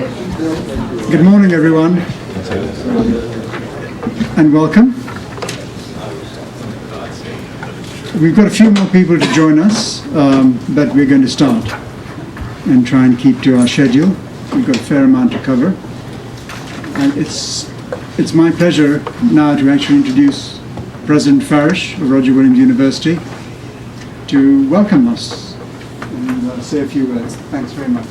Good morning, everyone, and welcome. We've got a few more people to join us, but we're going to start and try and keep to our schedule. We've got a fair amount to cover. And it's my pleasure now to actually introduce President Farish of Roger Williams University to welcome us and say a few words. Thanks very much.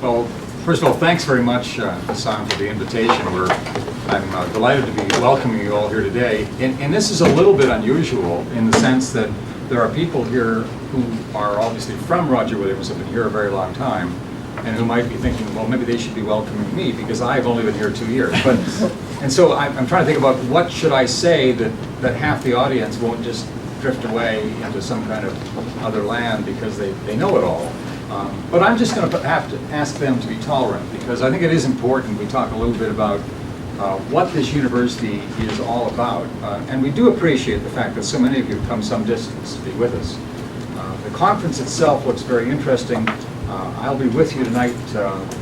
Well, first of all, thanks very much, Hasan, for the invitation. I'm delighted to be welcoming you all here today. And this is a little bit unusual in the sense that there are people here who are obviously from Roger Williams, have been here a very long time, and who might be thinking, well, maybe they should be welcoming me because I've only been here 2 years. And so I'm trying to think about what should I say that half the audience won't just drift away into some kind of other land because they know it all. But I'm just going to have to ask them to be tolerant because I think it is important we talk a little bit about what this university is all about. And we do appreciate the fact that so many of you have come some distance to be with us. The conference itself looks very interesting. I'll be with you tonight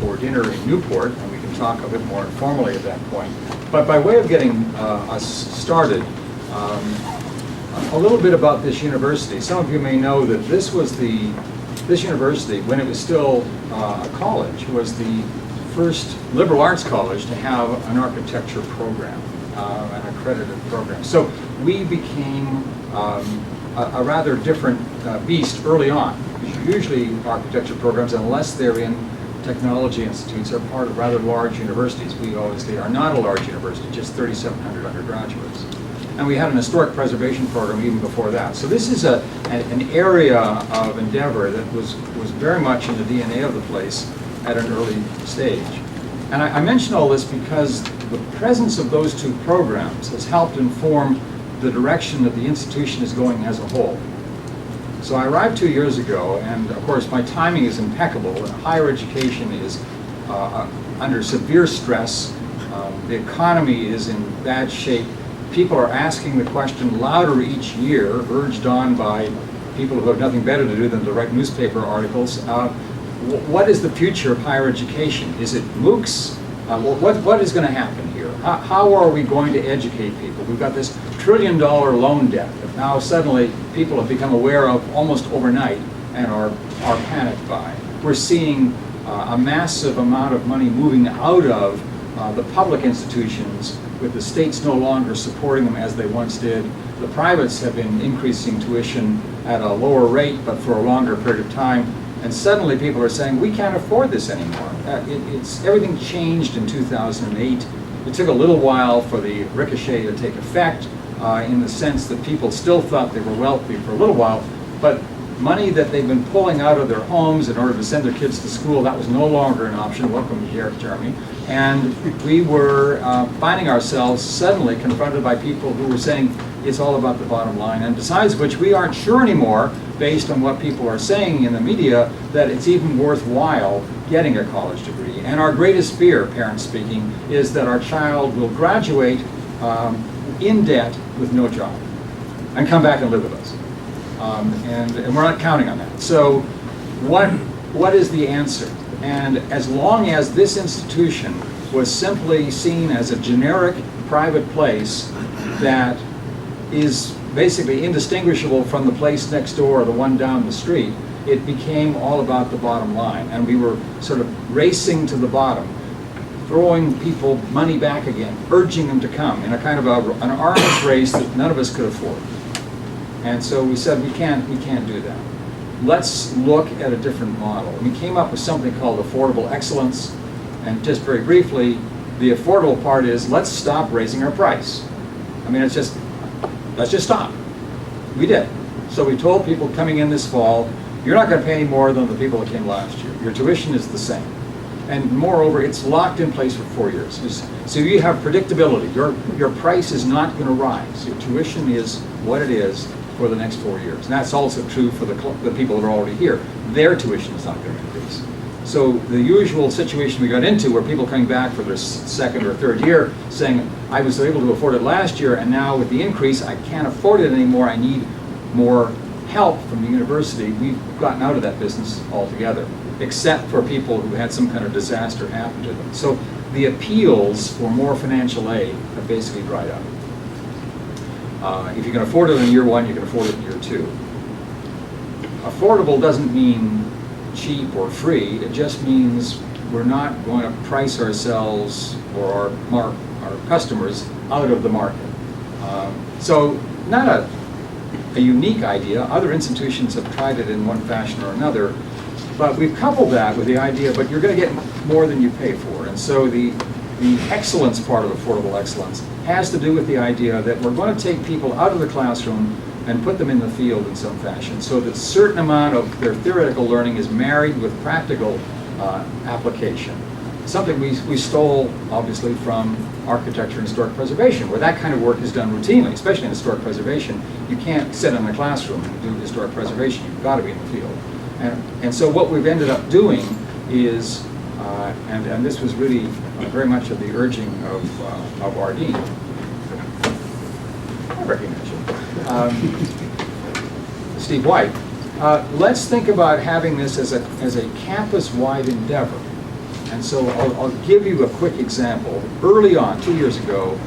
for dinner in Newport, and we can talk a bit more informally at that point. But by way of getting us started, a little bit about this university. Some of you may know that this university, when it was still a college, was the first liberal arts college to have an architecture program, an accredited program. So we became a rather different beast early on. Usually architecture programs, unless they're in technology institutes, are part of rather large universities. We obviously are not a large university, just 3,700 undergraduates. And we had an historic preservation program even before that. So this is an area of endeavor that was very much in the DNA of the place at an early stage. And I mention all this because the presence of those two programs has helped inform the direction that the institution is going as a whole. So I arrived 2 years ago, and of course my timing is impeccable. Higher education is under severe stress. The economy is in bad shape. People are asking the question louder each year, urged on by people who have nothing better to do than to write newspaper articles. What is the future of higher education? Is it MOOCs? What is going to happen here? How are we going to educate people? We've got this $1 trillion loan debt that now suddenly people have become aware of almost overnight and are panicked by. We're seeing a massive amount of money moving out of the public institutions, with the states no longer supporting them as they once did. The privates have been increasing tuition at a lower rate, but for a longer period of time. And suddenly people are saying, we can't afford this anymore. Everything changed in 2008. It took a little while for the ricochet to take effect, in the sense that people still thought they were wealthy for a little while, but money that they've been pulling out of their homes in order to send their kids to school, that was no longer an option. Welcome here, Jeremy. And we were finding ourselves suddenly confronted by people who were saying it's all about the bottom line. And besides which, we aren't sure anymore, based on what people are saying in the media, that it's even worthwhile getting a college degree. And our greatest fear, parents speaking, is that our child will graduate in debt with no job and come back and live with us. And we're not counting on that. So what is the answer? And as long as this institution was simply seen as a generic private place that is basically indistinguishable from the place next door or the one down the street, it became all about the bottom line. And we were sort of racing to the bottom, throwing people money back again, urging them to come in a kind of an arms race that none of us could afford. And so we said, we can't do that. Let's look at a different model. We came up with something called affordable excellence. And just very briefly, the affordable part is, let's stop raising our price. I mean, let's just stop. We did. So we told people coming in this fall, you're not going to pay any more than the people that came last year. Your tuition is the same. And moreover, it's locked in place for 4 years. So you have predictability. Your price is not going to rise. Your tuition is what it is for the next 4 years. And that's also true for the people that are already here. Their tuition is not going to increase. So the usual situation we got into where people coming back for their second or third year saying, I was able to afford it last year, and now with the increase, I can't afford it anymore. I need more help from the university, we've gotten out of that business altogether, except for people who had some kind of disaster happen to them. So the appeals for more financial aid have basically dried up. If you can afford it in year one, you can afford it in year two. Affordable doesn't mean cheap or free. It just means we're not going to price ourselves or our customers out of the market. So not a unique idea. Other institutions have tried it in one fashion or another, but we've coupled that with the idea, but you're going to get more than you pay for. And so the excellence part of affordable excellence has to do with the idea that we're going to take people out of the classroom and put them in the field in some fashion, so that a certain amount of their theoretical learning is married with practical application. Something we stole, obviously, from architecture and historic preservation, where that kind of work is done routinely, especially in historic preservation. You can't sit in a classroom and do historic preservation. You've got to be in the field. And so what we've ended up doing is, and this was really very much of the urging of our dean. I recognize you. Steve White. Let's think about having this as a campus-wide endeavor. And so I'll give you a quick example. Early on, 2 years ago,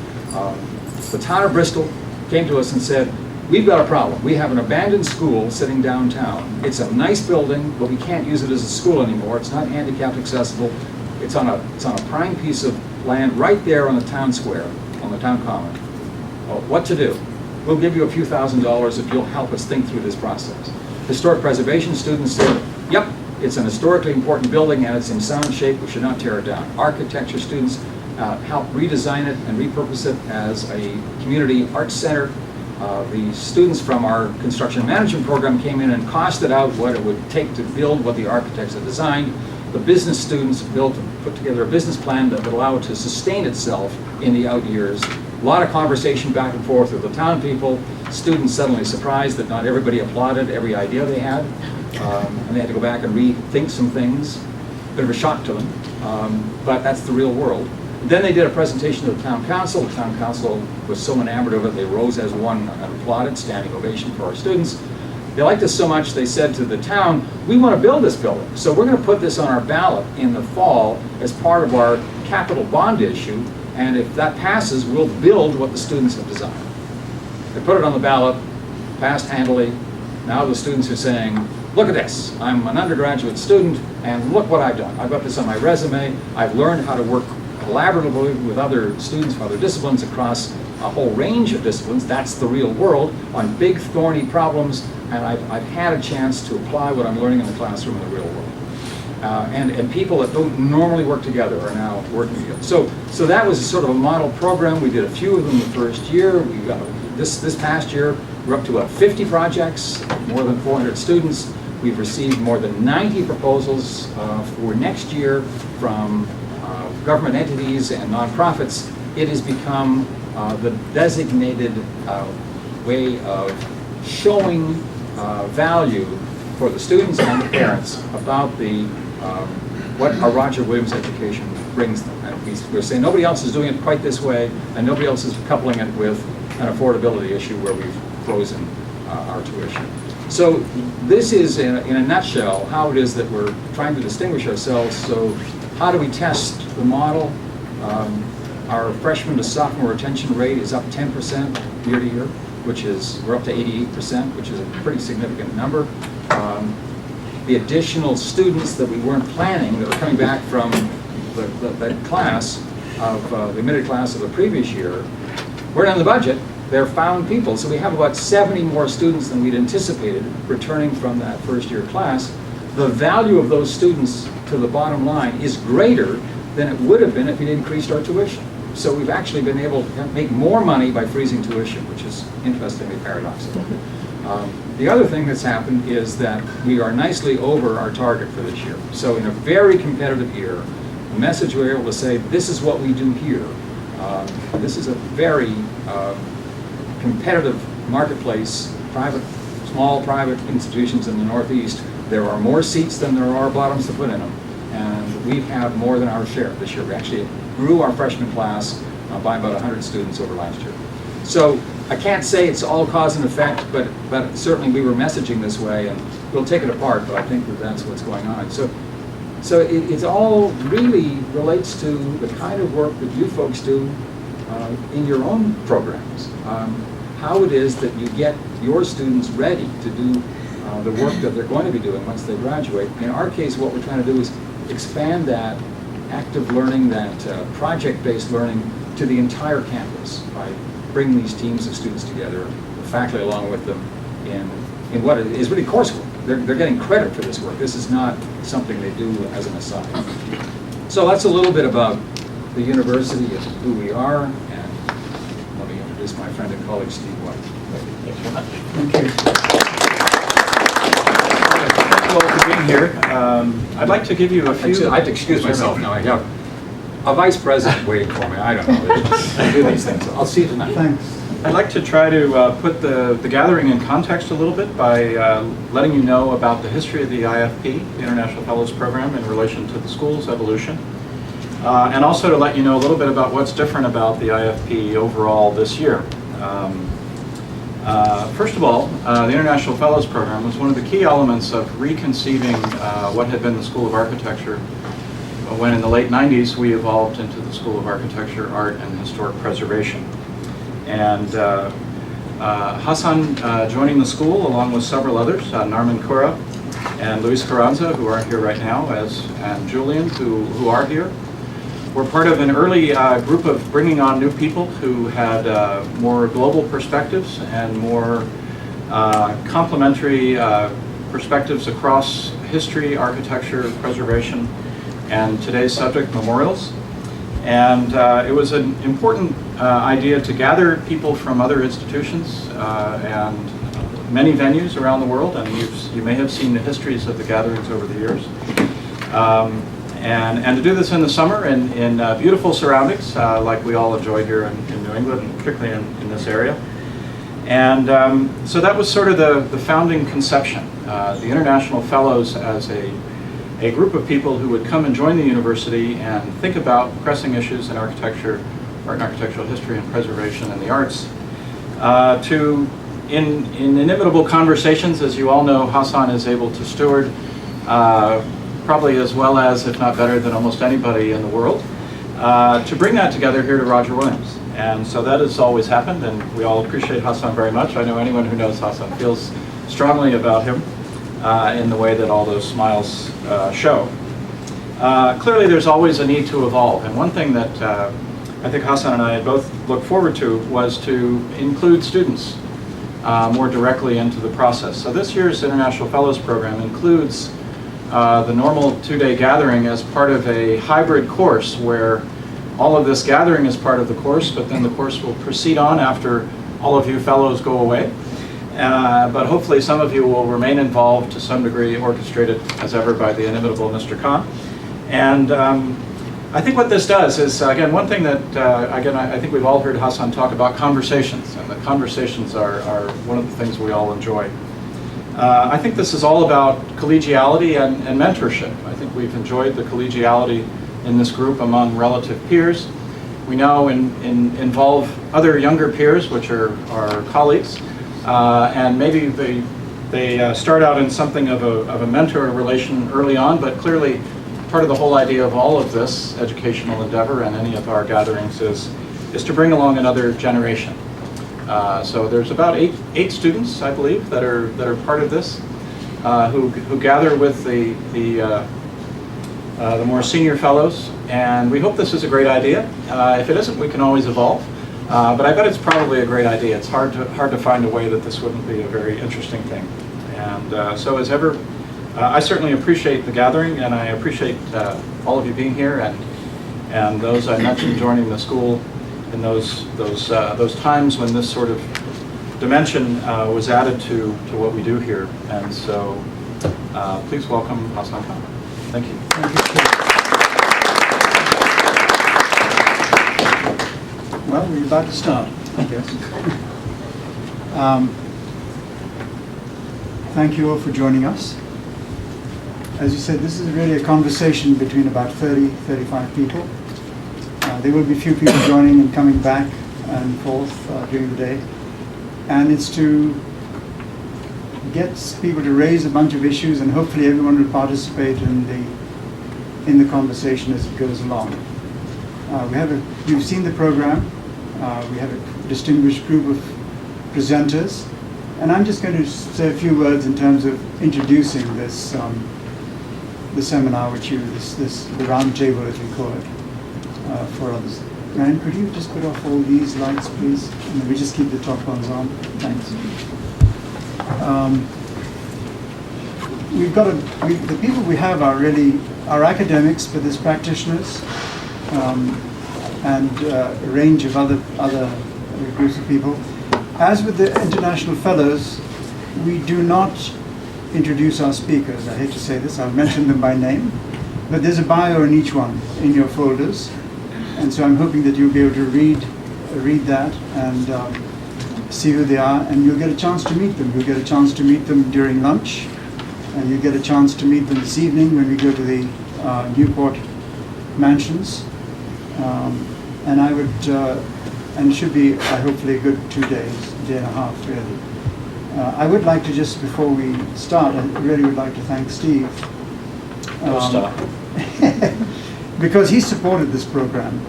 the town of Bristol came to us and said, we've got a problem. We have an abandoned school sitting downtown. It's a nice building, but we can't use it as a school anymore. It's not handicapped accessible. It's on a prime piece of land right there on the town square, on the town common. Well, what to do? We'll give you a few $1,000s if you'll help us think through this process. Historic preservation students said, yep, it's an historically important building and it's in sound shape. We should not tear it down. Architecture students helped redesign it and repurpose it as a community arts center. The students from our construction management program came in and costed out what it would take to build what the architects had designed. The business students put together a business plan that would allow it to sustain itself in the out years. A lot of conversation back and forth with the town people. Students suddenly surprised that not everybody applauded every idea they had. And they had to go back and rethink some things. Bit of a shock to them, but that's the real world. Then they did a presentation to the town council. The town council was so enamored of it, they rose as one and applauded, standing ovation for our students. They liked us so much, they said to the town, we want to build this building. So we're going to put this on our ballot in the fall as part of our capital bond issue. And if that passes, we'll build what the students have designed. They put it on the ballot, passed handily. Now the students are saying, look at this. I'm an undergraduate student, and look what I've done. I've got this on my resume. I've learned how to work collaboratively with other students from other disciplines across a whole range of disciplines. That's the real world, on big, thorny problems, and I've had a chance to apply what I'm learning in the classroom in the real world. And people that don't normally work together are now working together. So that was sort of a model program. We did a few of them the first year. We got this past year, we're up to about 50 projects, more than 400 students. We've received more than 90 proposals for next year from government entities and nonprofits. It has become the designated way of showing value for the students and the parents about what a Roger Williams education brings them. And we're saying nobody else is doing it quite this way, and nobody else is coupling it with an affordability issue where we've frozen our tuition. So this is, in a nutshell, how it is that we're trying to distinguish ourselves. So how do we test the model? Our freshman to sophomore retention rate is up 10% year to year, which is, we're up to 88%, which is a pretty significant number. The additional students that we weren't planning that were coming back from the class of the admitted class of the previous year weren't in the budget. They're found people. So we have about 70 more students than we'd anticipated returning from that first year class. The value of those students to the bottom line is greater than it would have been if we'd increased our tuition. So we've actually been able to make more money by freezing tuition, which is interestingly paradoxical. The other thing that's happened is that we are nicely over our target for this year. So in a very competitive year, the message we're able to say, this is what we do here. This is a very competitive marketplace, small private institutions in the Northeast. There are more seats than there are bottoms to put in them. And we've had more than our share this year. We actually grew our freshman class by about 100 students over last year. So I can't say it's all cause and effect, but certainly we were messaging this way, and we'll take it apart, but I think that that's what's going on. So it all really relates to the kind of work that you folks do in your own programs. How it is that you get your students ready to do the work that they're going to be doing once they graduate. In our case, what we're trying to do is expand that active learning, that project-based learning to the entire campus by bringing these teams of students together, the faculty along with them, in what is really coursework. They're getting credit for this work. This is not something they do as an aside. So that's a little bit about the university and who we are, and let me introduce my friend and colleague, Steve White. Thanks very much. Thank you. Thank you all for being here. I'd like to give you a few... I have to excuse myself now. I have a vice president waiting for me. I don't know. I do these things. I'll see you tonight. Thanks. I'd like to try to put the gathering in context a little bit by letting you know about the history of the IFP, the International Fellows Program, in relation to the school's evolution. And also to let you know a little bit about what's different about the IFP overall this year. First of all, the International Fellows Program was one of the key elements of reconceiving what had been the School of Architecture when in the late 90s we evolved into the School of Architecture, Art, and Historic Preservation. And Hasan joining the school along with several others, Narman Kura and Luis Carranza, who aren't here right now, and Julian, who are here. We're part of an early group of bringing on new people who had more global perspectives and more complementary perspectives across history, architecture, preservation, and today's subject, memorials. And it was an important idea to gather people from other institutions and many venues around the world, and you may have seen the histories of the gatherings over the years. And to do this in the summer in beautiful surroundings, like we all enjoy here in New England, and particularly in this area. And so that was sort of the founding conception. The International Fellows as a group of people who would come and join the university and think about pressing issues in architecture, art and architectural history and preservation and the arts. In inimitable conversations, as you all know, Hasan is able to steward probably as well as, if not better than almost anybody in the world, to bring that together here to Roger Williams. And so that has always happened, and we all appreciate Hasan very much. I know anyone who knows Hasan feels strongly about him in the way that all those smiles show. Clearly there's always a need to evolve, and one thing that I think Hasan and I both looked forward to was to include students more directly into the process. So this year's International Fellows Program includes the normal 2-day gathering as part of a hybrid course where all of this gathering is part of the course, but then the course will proceed on after all of you fellows go away. But hopefully some of you will remain involved to some degree, orchestrated as ever by the inimitable Mr. Khan. And I think what this does is, again, one thing that, I think we've all heard Hasan talk about conversations, and the conversations are one of the things we all enjoy. I think this is all about collegiality and mentorship. I think we've enjoyed the collegiality in this group among relative peers. We now involve other younger peers, which are our colleagues, and maybe they start out in something of a mentor relation early on, but clearly part of the whole idea of all of this educational endeavor and any of our gatherings is to bring along another generation. So there's about eight students, I believe, that are part of this, who gather with the more senior fellows, and we hope this is a great idea. If it isn't, we can always evolve. But I bet it's probably a great idea. It's hard to find a way that this wouldn't be a very interesting thing. And so as ever, I certainly appreciate the gathering, and I appreciate all of you being here, and those I mentioned joining the school in those times when this sort of dimension was added to what we do here. And so please welcome Hasan Khan. Thank you. Thank you, Steve. Well, we're about to start, I guess. Thank you all for joining us. As you said, this is really a conversation between about 35 people. There will be a few people joining and coming back and forth during the day. And it's to get people to raise a bunch of issues, and hopefully everyone will participate in the conversation as it goes along. You've seen the program. We have a distinguished group of presenters, and I'm just going to say a few words in terms of introducing this the seminar, the round table, as we call it, for others. Ryan, could you just put off all these lights, please? And we just keep the top ones on. Thanks. The people we have are academics, but there's practitioners and a range of other groups of people. As with the international fellows, we do not introduce our speakers. I hate to say this, I'll mention them by name, but there's a bio in each one in your folders, and so I'm hoping that you'll be able to read that and see who they are, and you'll get a chance to meet them. You'll get a chance to meet them during lunch, and you'll get a chance to meet them this evening when we go to the Newport mansions, and it should be hopefully a good 2 days, day and a half really. I would like to just, before we start, I really would like to thank Steve. Because he supported this program.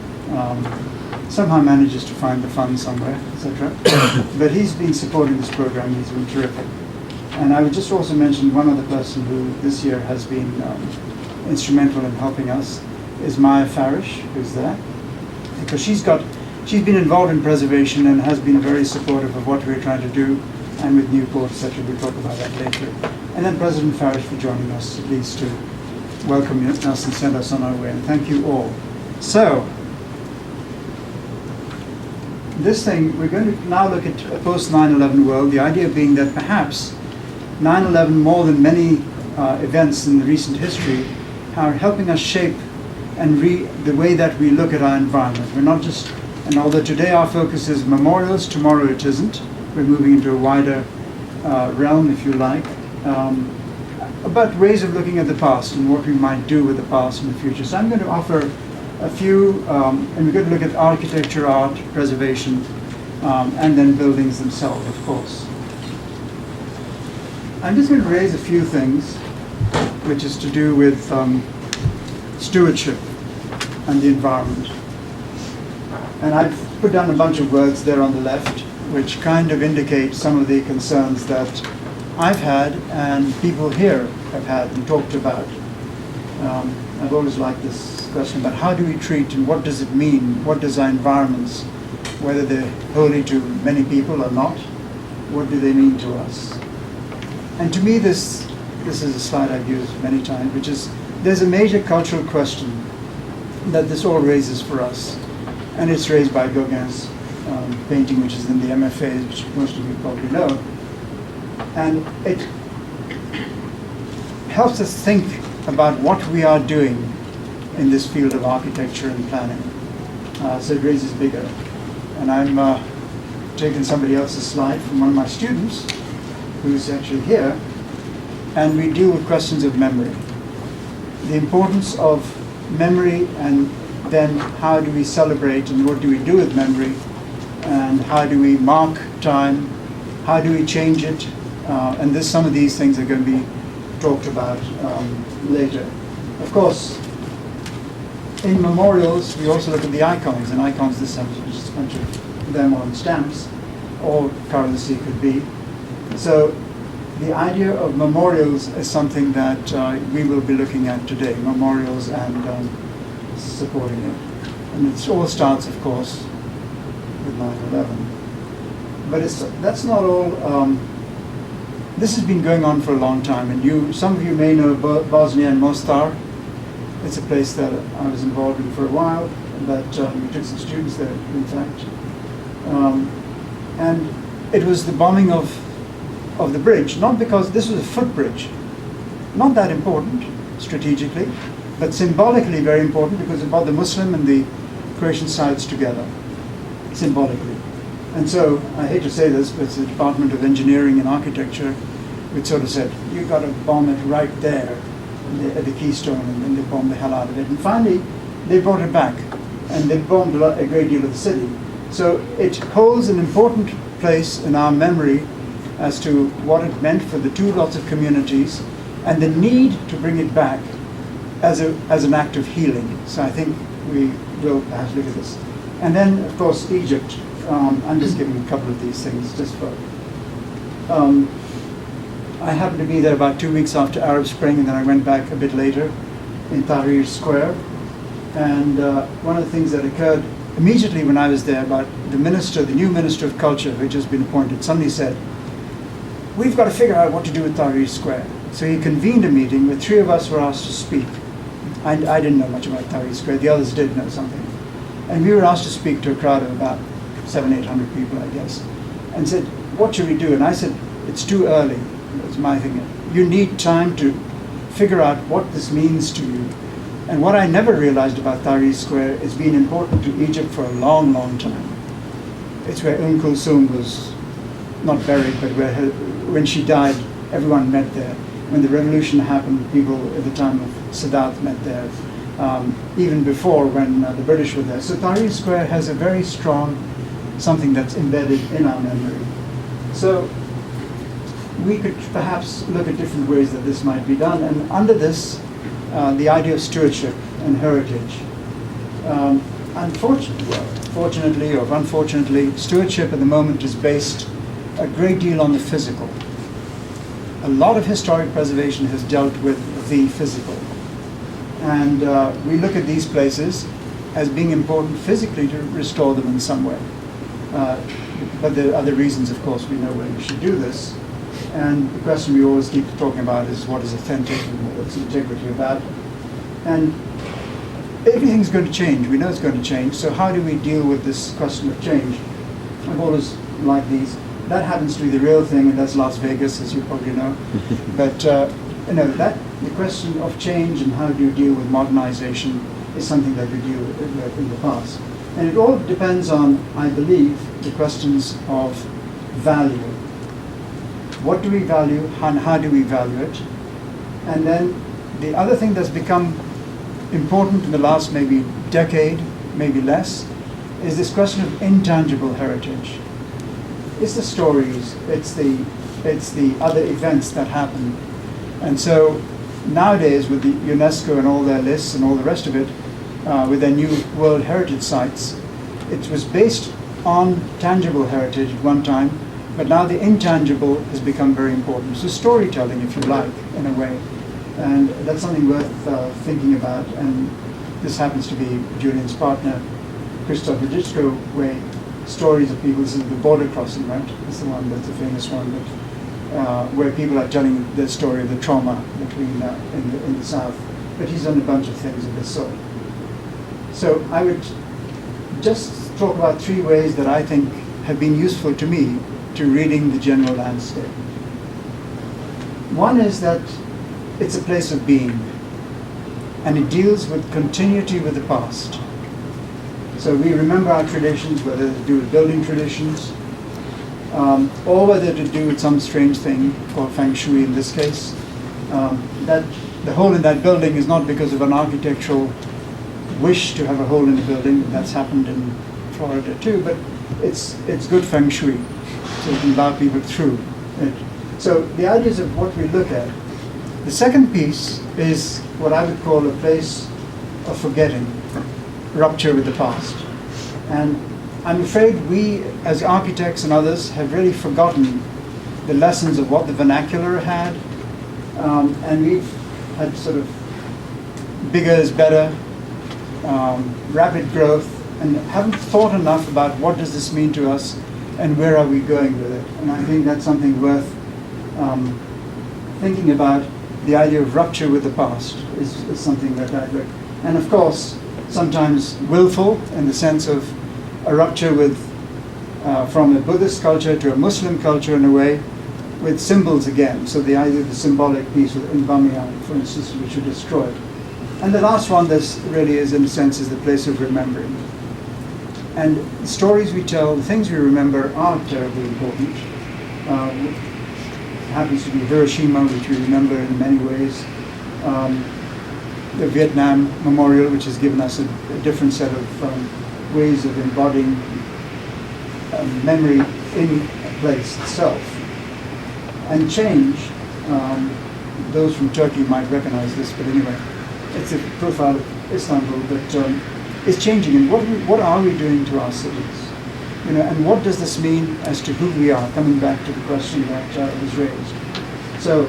Somehow manages to find the funds somewhere, etc. But he's been supporting this program. He's been terrific. And I would just also mention one other person who this year has been instrumental in helping us is Maya Farish, who's there, because she's been involved in preservation and has been very supportive of what we're trying to do, and with Newport, etc. We'll talk about that later. And then President Farish for joining us, at least to welcome us and send us on our way. And thank you all. So, this thing, we're going to now look at a post 9/11 world, the idea being that perhaps 9/11, more than many events in the recent history, are helping us shape and the way that we look at our environment. We're not just, and although today our focus is memorials, tomorrow it isn't. We're moving into a wider realm, if you like, about ways of looking at the past and what we might do with the past in the future. So I'm going to offer a few, and we're going to look at architecture, art, preservation, and then buildings themselves, of course. I'm just going to raise a few things, which is to do with stewardship and the environment. And I've put down a bunch of words there on the left, which kind of indicate some of the concerns that I've had and people here have had and talked about. I've always liked this question about how do we treat and what does it mean? What does our environments, whether they're holy to many people or not, what do they mean to us? And to me, this is a slide I've used many times, which is there's a major cultural question that this all raises for us, and it's raised by Gauguin's painting, which is in the MFAs, which most of you probably know. And it helps us think about what we are doing in this field of architecture and planning. So it raises bigger. And I'm taking somebody else's slide from one of my students, who's actually here, and we deal with questions of memory. The importance of memory, and then how do we celebrate and what do we do with memory, and how do we mark time, how do we change it, and some of these things are going to be talked about later. Of course, in memorials, we also look at the icons, and icons this time is just a bunch of them on stamps, or currency could be. So the idea of memorials is something that we will be looking at today, memorials and supporting it. And it all starts, of course, with 9/11. But that's not all. This has been going on for a long time, and some of you may know Bosnia and Mostar. It's a place that I was involved in for a while, but we took some students there, in fact. And it was the bombing of the bridge, not because this was a footbridge, not that important strategically, but symbolically very important because it brought the Muslim and the Croatian sides together, symbolically. And so, I hate to say this, but it's the Department of Engineering and Architecture which sort of said, you've got to bomb it right there at the Keystone, and then they bombed the hell out of it. And finally, they brought it back, and they bombed a great deal of the city. So it holds an important place in our memory as to what it meant for the two lots of communities and the need to bring it back as an act of healing. So I think we will perhaps look at this. And then, of course, Egypt. I'm just giving a couple of these things just for... I happened to be there about 2 weeks after Arab Spring, and then I went back a bit later in Tahrir Square. And one of the things that occurred immediately when I was there, about the new Minister of Culture, who had just been appointed, suddenly said, "We've got to figure out what to do with Tahrir Square." So he convened a meeting where 3 of us were asked to speak. I didn't know much about Tahrir Square, the others did know something. And we were asked to speak to a crowd of about 700-800 people, I guess, and said, "What should we do?" And I said, "It's too early." That's my thing. You need time to figure out what this means to you. And what I never realized about Tahrir Square is being important to Egypt for a long, long time. It's where Kulthum was not buried, but when she died, everyone met there. When the revolution happened, people at the time of Sadat met there. Even before, when the British were there. So Tahrir Square has a very strong something that's embedded in our memory. So we could perhaps look at different ways that this might be done. And under this, the idea of stewardship and heritage. Fortunately or unfortunately, stewardship at the moment is based a great deal on the physical. A lot of historic preservation has dealt with the physical. And we look at these places as being important physically to restore them in some way. But there are other reasons, of course, we know when we should do this. And the question we always keep talking about is what is authentic and what's integrity about. And everything's going to change. We know it's going to change. So how do we deal with this question of change? I've always liked these. That happens to be the real thing, and that's Las Vegas, as you probably know. But the question of change and how do you deal with modernization is something that we deal with in the past. And it all depends on, I believe, the questions of value. What do we value and how do we value it? And then the other thing that's become important in the last maybe decade, maybe less, is this question of intangible heritage. It's the stories, it's the other events that happen. And so nowadays with the UNESCO and all their lists and all the rest of it, with their new World Heritage Sites, it was based on tangible heritage at one time, but now the intangible has become very important. So storytelling, if you like, in a way. And that's something worth thinking about. And this happens to be Julian's partner, Christoph Rajitsko, where stories of people, this is the border crossing, right? That's the one, that's the famous one, but, where people are telling the story of the trauma between in the South. But he's done a bunch of things of this sort. So I would just talk about 3 ways that I think have been useful to me to reading the general landscape. One is that it's a place of being, and it deals with continuity with the past. So we remember our traditions, whether to do with building traditions, or whether to do with some strange thing called feng shui in this case. That the hole in that building is not because of an architectural wish to have a hole in the building. That's happened in Florida too, but it's good feng shui, so it can allow people through it. So the ideas of what we look at. The second piece is what I would call a place of forgetting, rupture with the past. And I'm afraid we, as architects and others, have really forgotten the lessons of what the vernacular had. And we've had sort of bigger is better, rapid growth, and haven't thought enough about what does this mean to us and where are we going with it. And I think that's something worth thinking about. The idea of rupture with the past is something that I look. And of course, sometimes willful in the sense of a rupture with from a Buddhist culture to a Muslim culture in a way, with symbols again. So the idea of the symbolic piece in Bamiyan, for instance, which are destroyed. And the last one, this really is, in a sense, is the place of remembering. And the stories we tell, the things we remember are terribly important. It happens to be Hiroshima, which we remember in many ways. The Vietnam Memorial, which has given us a different set of ways of embodying memory in a place itself. And change, those from Turkey might recognize this, but anyway, it's a profile of Istanbul that is changing. And what are we doing to our cities? You know, and what does this mean as to who we are? Coming back to the question that was raised. So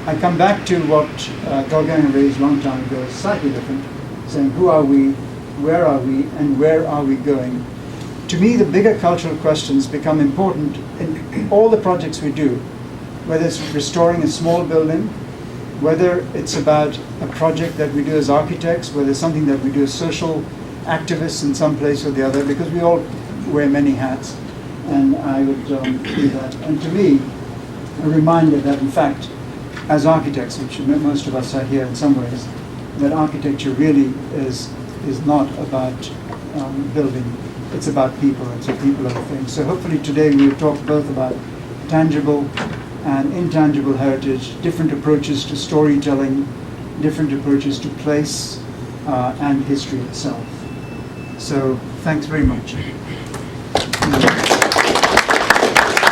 I come back to what Golganga raised a long time ago, slightly different, saying who are we, and where are we going? To me, the bigger cultural questions become important in all the projects we do, whether it's restoring a small building, whether it's about a project that we do as architects, whether it's something that we do as social activists in some place or the other, because we all wear many hats, and I would do that. And to me, a reminder that in fact, as architects, which most of us are here in some ways, that architecture really is not about building, it's about people, it's a people of things. So hopefully today we will talk both about tangible and intangible heritage, different approaches to storytelling, different approaches to place and history itself. So thanks very much.